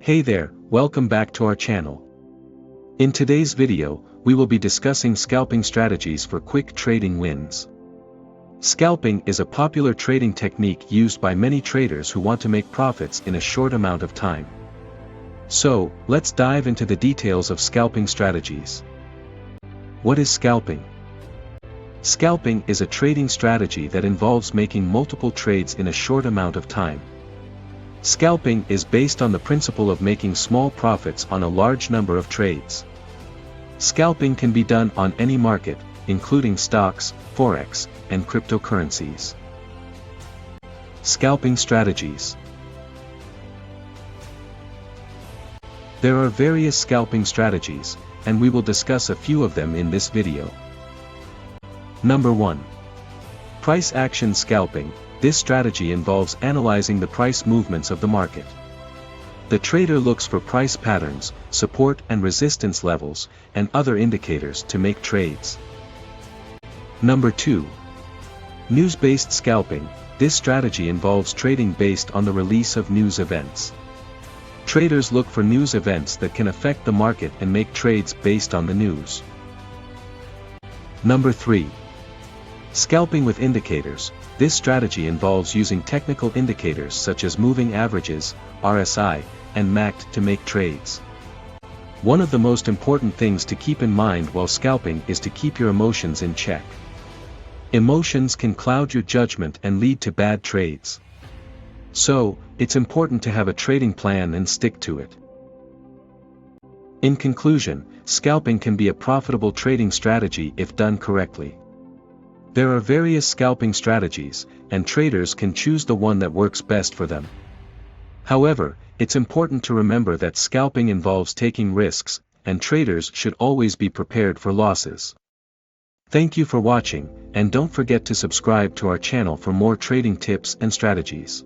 Hey there, welcome back to our channel. In today's video, we will be discussing scalping strategies for quick trading wins. Scalping is a popular trading technique used by many traders who want to make profits in a short amount of time. So, let's dive into the details of scalping strategies. What is scalping? Scalping is a trading strategy that involves making multiple trades in a short amount of time. Scalping is based on the principle of making small profits on a large number of trades. Scalping can be done on any market, including stocks, Forex, and cryptocurrencies. Scalping strategies. There are various scalping strategies, and we will discuss a few of them in this video. Number 1. Price action scalping. This strategy involves analyzing the price movements of the market. The trader looks for price patterns, support and resistance levels, and other indicators to make trades. Number 2. News-based scalping. This strategy involves trading based on the release of news events. Traders look for news events that can affect the market and make trades based on the news. Number 3. Scalping with indicators. This strategy involves using technical indicators such as moving averages, RSI, and MACD to make trades. One of the most important things to keep in mind while scalping is to keep your emotions in check. Emotions can cloud your judgment and lead to bad trades. So, it's important to have a trading plan and stick to it. In conclusion, scalping can be a profitable trading strategy if done correctly. There are various scalping strategies, and traders can choose the one that works best for them. However, it's important to remember that scalping involves taking risks, and traders should always be prepared for losses. Thank you for watching, and don't forget to subscribe to our channel for more trading tips and strategies.